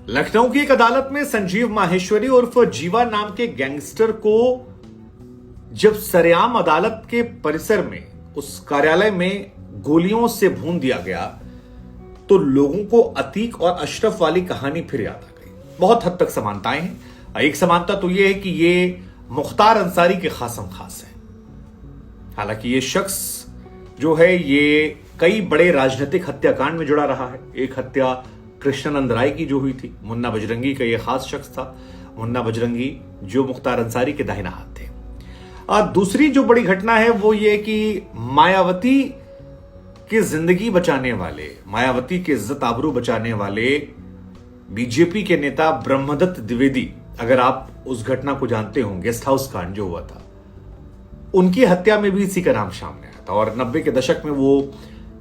लखनऊ की एक अदालत में संजीव माहेश्वरी उर्फ जीवा नाम के गैंगस्टर को जब सरेआम अदालत के परिसर में उस कार्यालय में गोलियों से भून दिया गया तो लोगों को अतीक और अशरफ वाली कहानी फिर याद आ गई। बहुत हद तक समानताएं हैं। एक समानता तो यह है कि ये मुख्तार अंसारी के खासम खास है। हालांकि ये शख्स जो है ये कई बड़े राजनीतिक हत्याकांड में जुड़ा रहा है। एक हत्या कृष्णानंद राय की जो हुई थी, मुन्ना बजरंगी का ये खास शख्स था। मुन्ना बजरंगी जो मुख्तार अंसारी के दाहिना हाथ थे। दूसरी जो बड़ी घटना है वो ये कि मायावती की जिंदगी बचाने वाले, मायावती के इज्जत आबरू बचाने वाले बीजेपी के नेता ब्रह्मदत्त द्विवेदी, अगर आप उस घटना को जानते हो, गेस्ट हाउस कांड जो हुआ था, उनकी हत्या में भी इसी का नाम सामने आया था। और 90 के दशक में वो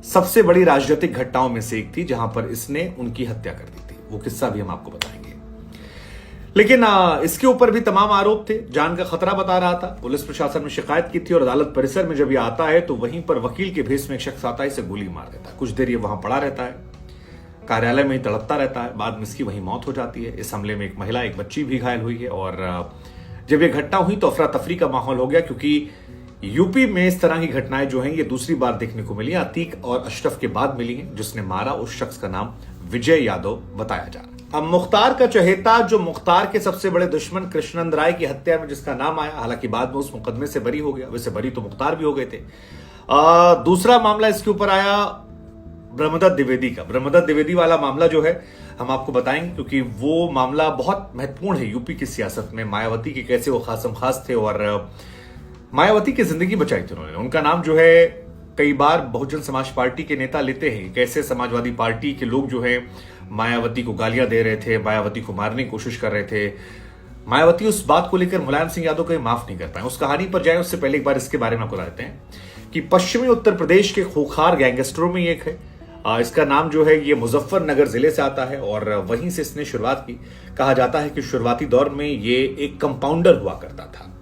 सबसे बड़ी राजनीतिक घटनाओं में से एक थी जहां पर इसने उनकी हत्या कर दी थी। वो किस्सा भी हम आपको बताएंगे। लेकिन इसके ऊपर भी तमाम आरोप थे। जान का खतरा बता रहा था। पुलिस प्रशासन में शिकायत की थी और अदालत परिसर में जब ये आता है तो वहीं पर वकील के भेष में एक शख्स आता है, इसे गोली मार देता है। कुछ देर ये वहां पड़ा रहता है, कार्यालय में ही तड़पता रहता है। बाद में इसकी वहीं मौत हो जाती है। इस हमले में एक महिला, एक बच्ची भी घायल हुई है। और जब ये घटना हुई तो अफरा तफरी का माहौल हो गया, क्योंकि यूपी में इस तरह की घटनाएं जो हैं ये दूसरी बार देखने को मिली। अतीक और अशरफ के बाद मिली हैं। जिसने मारा उस शख्स का नाम विजय यादव बताया जा रहा है। अब मुख्तार का चहेता, जो मुख्तार के सबसे बड़े दुश्मन कृष्णानंद राय की हत्या में जिसका नाम आया, हालांकि बाद में उस मुकदमे से बरी हो गया। वैसे बरी तो मुख्तार भी हो गए थे। दूसरा मामला इसके ऊपर आया ब्रह्मदत्त द्विवेदी का। ब्रह्मदत्त द्विवेदी वाला मामला जो है हम आपको बताएंगे, क्योंकि वो मामला बहुत महत्वपूर्ण है यूपी की सियासत में। मायावती के कैसे वो खासम खास थे और मायावती की जिंदगी बचाई थी उन्होंने। उनका नाम जो है कई बार बहुजन समाज पार्टी के नेता लेते हैं। कैसे समाजवादी पार्टी के लोग जो है मायावती को गालियां दे रहे थे, मायावती को मारने की कोशिश कर रहे थे। मायावती उस बात को लेकर मुलायम सिंह यादव को माफ नहीं कर पाए। उस कहानी पर जाए उससे पहले एक बार इसके बारे में आपको बताते हैं कि पश्चिमी उत्तर प्रदेश के खूंखार गैंगस्टरों में एक है। इसका नाम जो है ये मुजफ्फरनगर जिले से आता है और वहीं से इसने शुरुआत की। कहा जाता है कि शुरुआती दौर में ये एक कंपाउंडर हुआ करता था।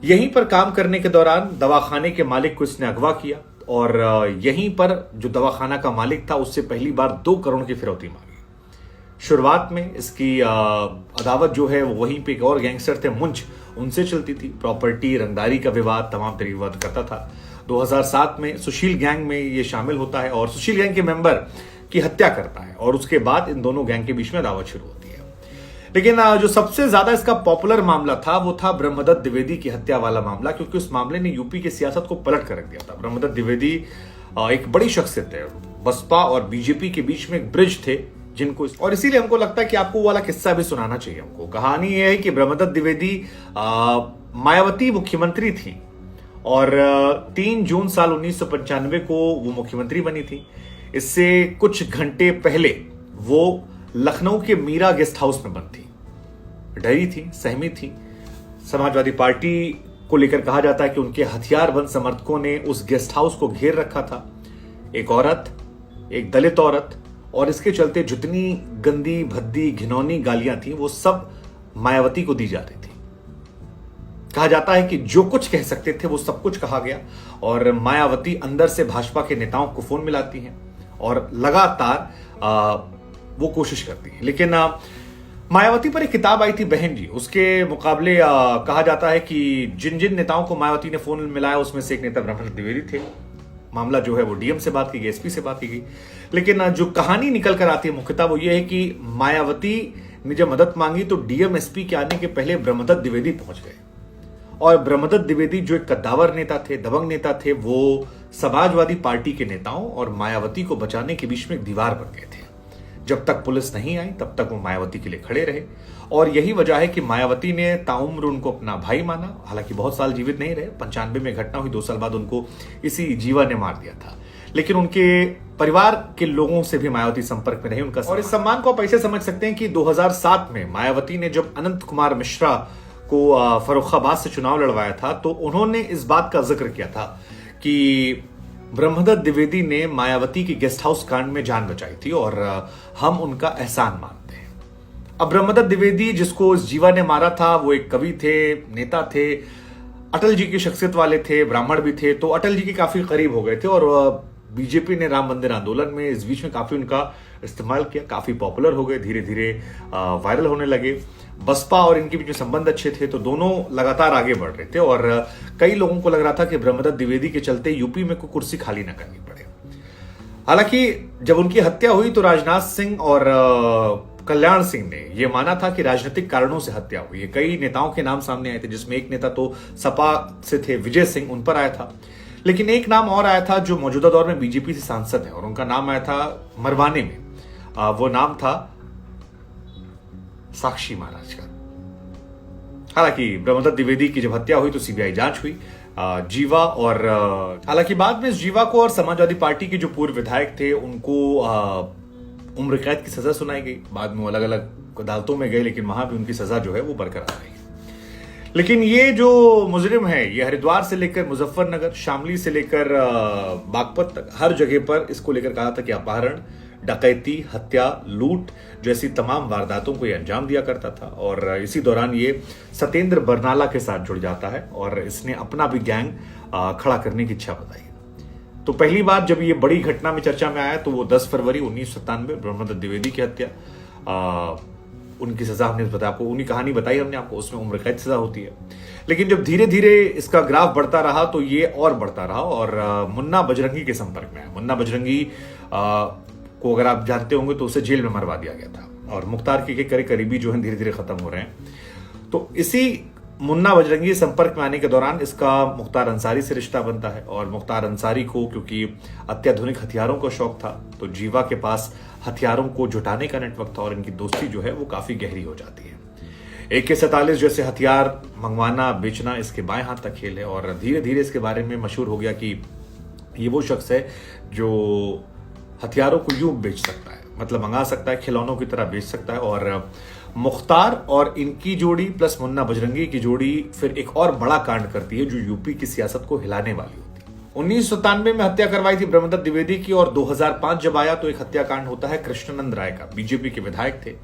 यहीं पर काम करने के दौरान दवाखाने के मालिक को इसने अगवा किया और यहीं पर जो दवाखाना का मालिक था उससे पहली बार 2 करोड़ की फिरौती मांगी। शुरुआत में इसकी अदावत जो है वो वहीं पे एक और गैंगस्टर थे मुंज, उनसे चलती थी। प्रॉपर्टी, रंगदारी का विवाद, तमाम तरीके विवाद करता था। 2007 में सुशील गैंग में ये शामिल होता है और सुशील गैंग के मेंबर की हत्या करता है और उसके बाद इन दोनों गैंग के बीच में अदावत शुरू होती है। लेकिन जो सबसे ज्यादा इसका पॉपुलर मामला था वो था ब्रह्मदत्त द्विवेदी की हत्या वाला मामला, क्योंकि उस मामले ने यूपी की सियासत को पलट कर रख दिया था। ब्रह्मदत्त द्विवेदी एक बड़ी शख्सियत है। बसपा और बीजेपी के बीच में एक ब्रिज थे जिनको, और इसीलिए हमको लगता है कि आपको वाला किस्सा भी सुनाना चाहिए हमको। कहानी यह है कि ब्रह्मदत्त द्विवेदी मायावती मुख्यमंत्री थी और 3 जून साल 1995 को वो मुख्यमंत्री बनी थी। इससे कुछ घंटे पहले वो लखनऊ के मीरा गेस्ट हाउस में बंद थी। डरी थी, सहमी थी। समाजवादी पार्टी को लेकर कहा जाता है कि उनके हथियारबंद समर्थकों ने उस गेस्ट हाउस को घेर रखा था। एक औरत, एक दलित औरत, और इसके चलते जितनी गंदी, भद्दी, घिनौनी गालियां थी वो सब मायावती को दी जा रही थी। कहा जाता है कि जो कुछ कह सकते थे वो सब कुछ कहा गया और मायावती अंदर से भाजपा के नेताओं को फोन मिलाती हैं और लगातार वो कोशिश करती है। लेकिन मायावती पर एक किताब आई थी बहन जी, उसके मुकाबले कहा जाता है कि जिन जिन नेताओं को मायावती ने फोन मिलाया उसमें से एक नेता ब्रह्मदत्त द्विवेदी थे। मामला जो है वो डीएम से बात की गई, एसपी से बात की गई। लेकिन जो कहानी निकल कर आती है मुख्यतः वो ये है कि मायावती ने जब मदद मांगी तो डीएम एसपी के आने के पहले ब्रह्मदत्त द्विवेदी पहुंच गए और ब्रह्मदत्त द्विवेदी जो एक कद्दावर नेता थे, दबंग नेता थे, वो समाजवादी पार्टी के नेताओं और मायावती को बचाने के बीच में एक दीवार बन गए थे। जब तक पुलिस नहीं आई तब तक वो मायावती के लिए खड़े रहे और यही वजह है कि मायावती ने ताउम्र उनको अपना भाई माना। हालांकि बहुत साल जीवित नहीं रहे। 95 में घटना हुई, 2 साल बाद उनको इसी जीवा ने मार दिया था। लेकिन उनके परिवार के लोगों से भी मायावती संपर्क में रही। उनका और इस सम्मान को आप ऐसे समझ सकते हैं कि 2007 में मायावती ने जब अनंत कुमार मिश्रा को फर्रुखाबाद से चुनाव लड़वाया था तो उन्होंने इस बात का जिक्र किया था कि ब्रह्मदत्त द्विवेदी ने मायावती की गेस्ट हाउस कांड में जान बचाई थी और हम उनका एहसान मानते हैं। अब ब्रह्मदत्त द्विवेदी जिसको इस जीवा ने मारा था वो एक कवि थे, नेता थे, अटल जी की शख्सियत वाले थे, ब्राह्मण भी थे, तो अटल जी के काफी करीब हो गए थे और बीजेपी ने राम मंदिर आंदोलन में इस बीच में काफी उनका इस्तेमाल किया, काफी पॉपुलर हो गए, धीरे धीरे वायरल होने लगे। बसपा और इनके बीच में संबंध अच्छे थे तो दोनों लगातार आगे बढ़ रहे थे और कई लोगों को लग रहा था कि ब्रह्मदत्त द्विवेदी के चलते यूपी में कोई कुर्सी खाली न करनी पड़े। हालांकि जब उनकी हत्या हुई तो राजनाथ सिंह और कल्याण सिंह ने यह माना था कि राजनीतिक कारणों से हत्या हुई है। कई नेताओं के नाम सामने आए थे, जिसमें एक नेता तो सपा से थे, विजय सिंह, उन पर आया था। लेकिन एक नाम और आया था जो मौजूदा दौर में बीजेपी से सांसद है और उनका नाम आया था मरवाने में। वो नाम था साक्षी महाराज का। हालांकि ब्रह्मदत्त द्विवेदी की जब हत्या हुई तो सीबीआई जांच हुई। जीवा और हालांकि बाद में जीवा को और समाजवादी पार्टी के जो पूर्व विधायक थे उनको उम्र कैद की सजा सुनाई गई। बाद में वो अलग अलग अदालतों में गए लेकिन वहां भी उनकी सजा जो है वो बरकरार रही। लेकिन ये जो मुजरिम है ये हरिद्वार से लेकर मुजफ्फरनगर, शामली से लेकर बागपत तक हर जगह पर इसको लेकर कहा था कि अपहरण, डकैती, हत्या, लूट जैसी तमाम वारदातों को ये अंजाम दिया करता था। और इसी दौरान ये सत्येंद्र बरनाला के साथ जुड़ जाता है और इसने अपना भी गैंग खड़ा करने की इच्छा बताई। तो पहली बार जब ये बड़ी घटना में चर्चा में आया तो वो 10 फरवरी 1997 ब्रह्मदत्त द्विवेदी की हत्या। उनकी सजा हमने बताया आपको, उन्हीं कहानी बताई हमने आपको, उसमें उम्र कैद सजा होती है। लेकिन जब धीरे धीरे इसका ग्राफ बढ़ता रहा तो ये और बढ़ता रहा और मुन्ना बजरंगी के संपर्क में आया। मुन्ना बजरंगी को अगर आप जानते होंगे तो उसे जेल में मरवा दिया गया था और मुख्तार के करीबी जो है धीरे धीरे खत्म हो रहे हैं। तो इसी मुन्ना बजरंगी संपर्क में आने के दौरान इसका मुख्तार अंसारी से रिश्ता बनता है और मुख्तार अंसारी को क्योंकि अत्याधुनिक हथियारों का शौक था तो जीवा के पास हथियारों को जुटाने का नेटवर्क था और इनकी दोस्ती जो है वो काफी गहरी हो जाती है। AK-47 जैसे हथियार मंगवाना बेचना इसके बाएं हाथ का खेल है और धीरे धीरे इसके बारे में मशहूर हो गया कि ये वो शख्स है जो हथियारों को यूं बेच सकता है, मतलब मंगा सकता है, खिलौनों की तरह बेच सकता है। और मुख्तार और इनकी जोड़ी प्लस मुन्ना बजरंगी की जोड़ी फिर एक और बड़ा कांड करती है जो यूपी की सियासत को हिलाने वाली होती है। 1997 में हत्या करवाई थी ब्रह्मदत्त द्विवेदी की और 2005 जब आया तो एक हत्याकांड होता है कृष्णानंद राय का, बीजेपी के विधायक थे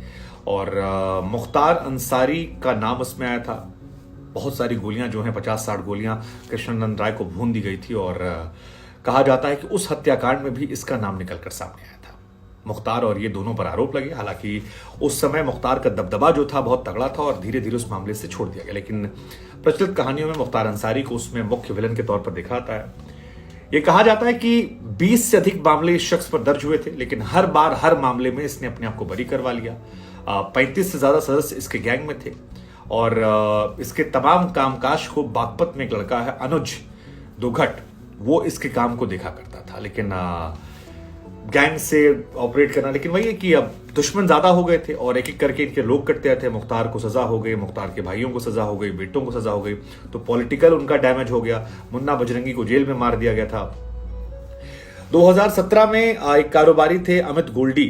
और मुख्तार अंसारी का नाम उसमें आया था। बहुत सारी गोलियां जो हैं 50-60 गोलियां कृष्णानंद राय को भून दी गई थी और कहा जाता है कि उस हत्याकांड में भी इसका नाम निकलकर सामने आया था। मुख्तार और ये दोनों पर आरोप लगे। हालांकि उस समय मुख्तार का दबदबा जो था बहुत तगड़ा था और धीरे धीरे उस मामले से छोड़ दिया गया। लेकिन प्रचलित कहानियों में मुख्तार अंसारी को उसमें मुख्य विलन के तौर पर देखा जाता है। ये कहा जाता है कि 20 से अधिक मामले इस शख्स पर दर्ज हुए थे लेकिन हर बार हर मामले में इसने अपने आप को बरी करवा लिया। 35 से ज्यादा सदस्य इसके गैंग में थे और इसके तमाम कामकाज को बागपत में एक लड़का है अनुज दोघट, वो इसके काम को देखा करता था। लेकिन गैंग से ऑपरेट करना, लेकिन वही है कि अब दुश्मन ज्यादा हो गए थे और एक एक करके इनके लोग कटते आते। मुख्तार को सजा हो गई, मुख्तार के भाइयों को सजा हो गई, बेटों को सजा हो गई, तो पॉलिटिकल उनका डैमेज हो गया। मुन्ना बजरंगी को जेल में मार दिया गया था। 2017 में एक कारोबारी थे अमित गोल्डी,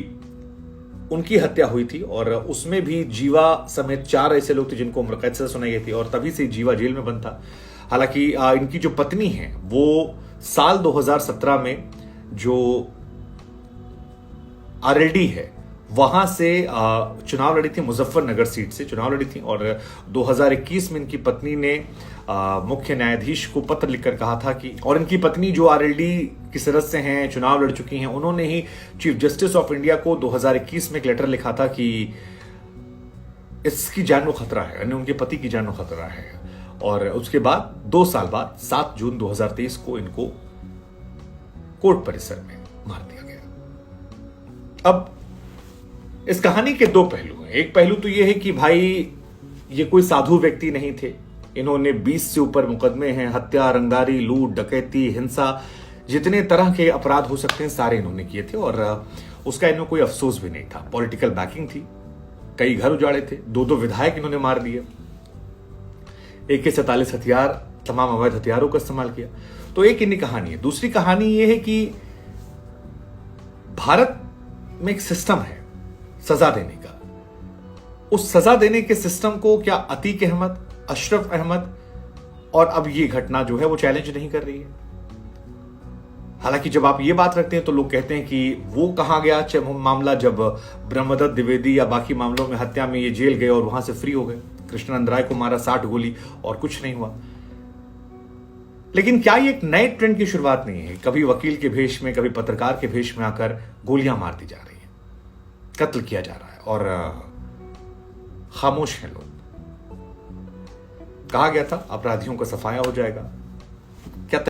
उनकी हत्या हुई थी और उसमें भी जीवा समेत 4 ऐसे लोग थे जिनको उम्र कैद सजा सुनाई गई थी और तभी से जीवा जेल में बंद था। हालांकि इनकी जो पत्नी है वो साल 2017 में जो आरएलडी है वहां से चुनाव लड़ी थी, मुजफ्फरनगर सीट से चुनाव लड़ी थी और 2021 में इनकी पत्नी ने मुख्य न्यायाधीश को पत्र लिखकर कहा था कि, और इनकी पत्नी जो आरएलडी की सदस्य हैं, चुनाव लड़ चुकी हैं, उन्होंने ही चीफ जस्टिस ऑफ इंडिया को 2021 में एक लेटर लिखा था कि इसकी जान को खतरा है, यानी उनके पति की जान को खतरा है। और उसके बाद 2 साल बाद 7 जून 2023 को इनको कोर्ट परिसर में मार दिया गया। अब इस कहानी के 2 पहलू हैं। एक पहलू तो यह है कि भाई ये कोई साधु व्यक्ति नहीं थे, इन्होंने 20 से ऊपर मुकदमे हैं, हत्या, रंगदारी, लूट, डकैती, हिंसा, जितने तरह के अपराध हो सकते हैं सारे इन्होंने किए थे और उसका इन्हें कोई अफसोस भी नहीं था। पॉलिटिकल बैकिंग थी, कई घर उजाड़े थे, 2 विधायक इन्होंने मार दिए, AK-47 हथियार, तमाम अवैध हथियारों का इस्तेमाल किया। तो एक इन्हीं कहानी है। दूसरी कहानी यह है कि भारत में एक सिस्टम है सजा देने का। उस सजा देने के सिस्टम को क्या अतीक अहमद, अशरफ अहमद और अब ये घटना जो है वो चैलेंज नहीं कर रही है। हालांकि जब आप ये बात रखते हैं तो लोग कहते हैं कि वो कहां गया मामला जब ब्रह्मदत्त द्विवेदी या बाकी मामलों में हत्या में ये जेल गए और वहां से फ्री हो गए। कृष्णानंद राय को मारा 60 गोली और कुछ नहीं हुआ। लेकिन क्या ये एक नए ट्रेंड की शुरुआत नहीं है? कभी वकील के भेष में, कभी पत्रकार के भेष में आकर गोलियां मार दी जा रही है, कत्ल किया जा रहा है और खामोश हैं लोग। कहा गया था अपराधियों का सफाया हो जाएगा,